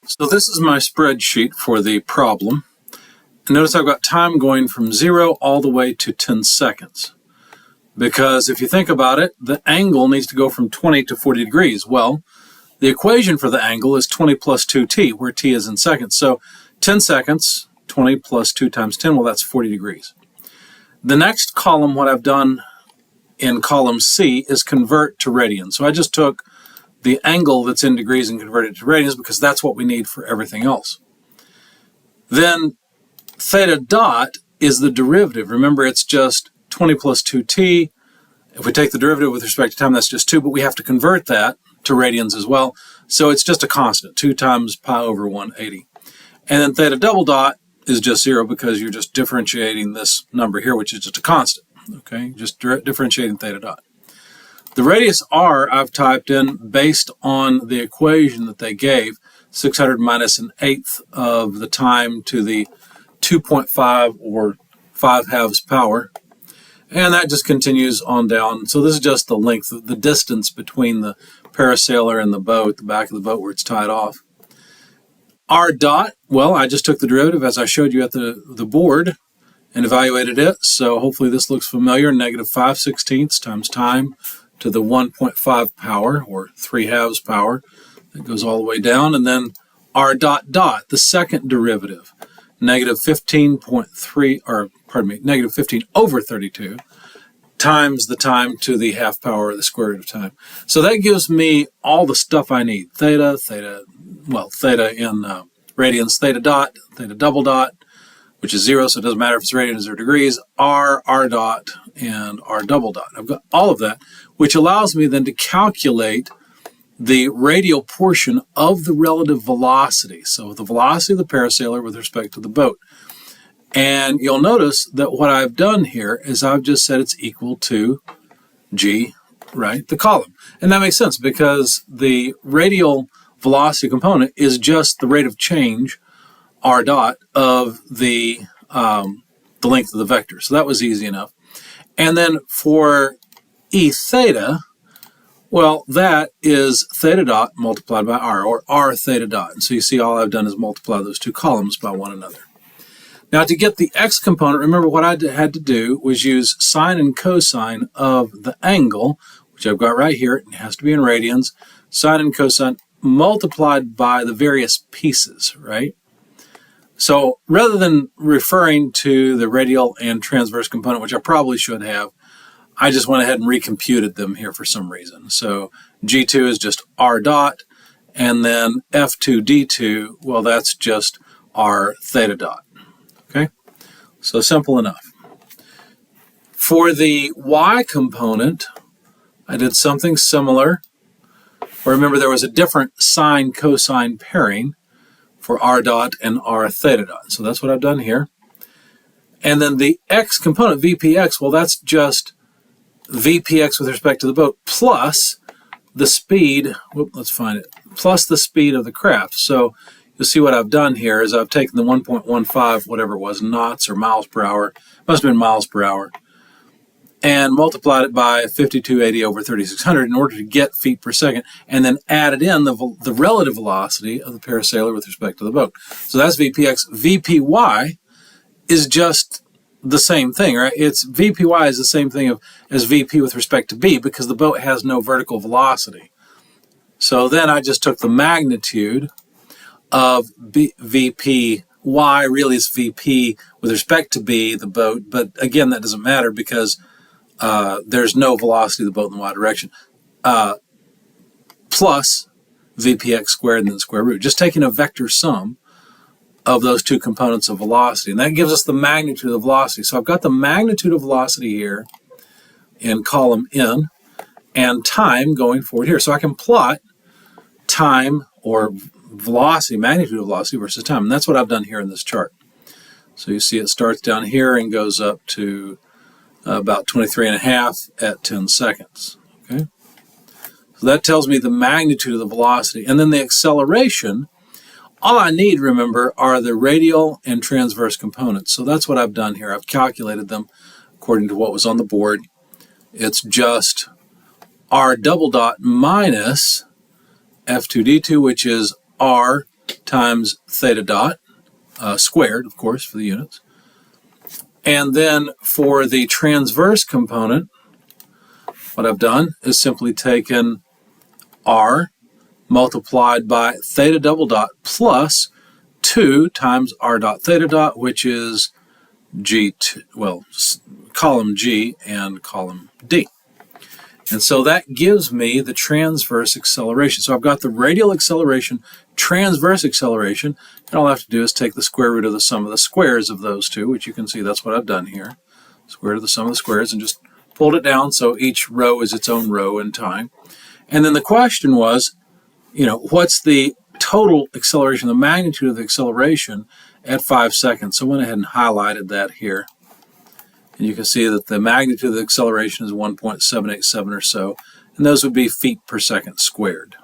So this is my spreadsheet for the problem. Notice I've got time going from 0 all the way to 10 seconds. Because if you think about it, the angle needs to go from 20 to 40 degrees. Well, the equation for the angle is 20 plus 2t, where t is in seconds. So 10 seconds, 20 plus 2 times 10, well, that's 40 degrees. The next column, what I've done in column C, is convert to radians. So I just took the angle that's in degrees and converted it to radians because that's what we need for everything else. Then theta dot is the derivative. Remember, it's just 20 plus 2t. If we take the derivative with respect to time, that's just 2, but we have to convert that to radians as well. So it's just a constant, 2 times pi over 180. And then theta double dot is just 0 because you're just differentiating this number here, which is just a constant. Okay, just differentiating theta dot. The radius r I've typed in based on the equation that they gave, 600 minus an eighth of the time to the 2.5 or 5/2 power. And that just continues on down. So this is just the length, the distance between the parasailer and the boat, the back of the boat where it's tied off. R dot, well, I just took the derivative as I showed you at the board and evaluated it. So hopefully this looks familiar. Negative 5/16 times time to the 1.5 power, or 3/2 power. That goes all the way down. And then R dot dot, the second derivative, negative 15.3, or pardon me, negative 15 over 32 times the time to the half power, or the square root of time. So that gives me all the stuff I need. Theta in radians, theta dot, theta double dot, which is 0, so it doesn't matter if it's radians or degrees, R dot, and R double dot. I've got all of that, which allows me then to calculate the radial portion of the relative velocity. So the velocity of the parasailer with respect to the boat. And you'll notice that what I've done here is I've just said it's equal to G, right, the column. And that makes sense because the radial velocity component is just the rate of change, R dot, of the length of the vector. So that was easy enough. And then for E theta, well, that is theta dot multiplied by R, or R theta dot. And so you see all I've done is multiply those two columns by one another. Now to get the x component, remember what I had to do was use sine and cosine of the angle, which I've got right here. It has to be in radians. Sine and cosine multiplied by the various pieces, right? So rather than referring to the radial and transverse component, which I probably should have, I just went ahead and recomputed them here for some reason. So G2 is just R dot, and then F2D2, well, that's just R theta dot. Okay, so simple enough. For the y component, I did something similar. Remember, there was a different sine-cosine pairing for R dot and R theta dot. So that's what I've done here. And then the x component, VPX, well, that's just VPX with respect to the boat plus the speed, let's find it, plus the speed of the craft. So you'll see what I've done here is I've taken the 1.15, whatever it was, knots or miles per hour, must have been miles per hour, and multiplied it by 5280 over 3600 in order to get feet per second, and then added in the relative velocity of the parasailer with respect to the boat. So that's VPX. VPY is just the same thing, right? It's VPY is the same thing as VP with respect to B because the boat has no vertical velocity. So then I just took the magnitude of VPY, really is VP with respect to B, the boat, but again, that doesn't matter because there's no velocity of the boat in the y direction, plus VPX squared and then the square root. Just taking a vector sum of those two components of velocity, and that gives us the magnitude of velocity. So I've got the magnitude of velocity here in column N and time going forward here. So I can plot time or velocity, magnitude of velocity versus time, and that's what I've done here in this chart. So you see it starts down here and goes up to about 23.5 at 10 seconds. Okay, so that tells me the magnitude of the velocity, and then the acceleration. All I need, remember, are the radial and transverse components. So that's what I've done here. I've calculated them according to what was on the board. It's just R double dot minus F2D2, which is R times theta dot, squared, of course, for the units. And then for the transverse component, what I've done is simply taken r multiplied by theta double dot plus 2 times r dot theta dot, which is G2, well, column G and column D. And so that gives me the transverse acceleration. So I've got the radial acceleration, transverse acceleration, and all I have to do is take the square root of the sum of the squares of those two, which you can see that's what I've done here. Square root of the sum of the squares, and just pulled it down so each row is its own row in time. And then the question was, what's the total acceleration, the magnitude of the acceleration at 5 seconds? So I went ahead and highlighted that here. And you can see that the magnitude of the acceleration is 1.787 or so, and those would be feet per second squared.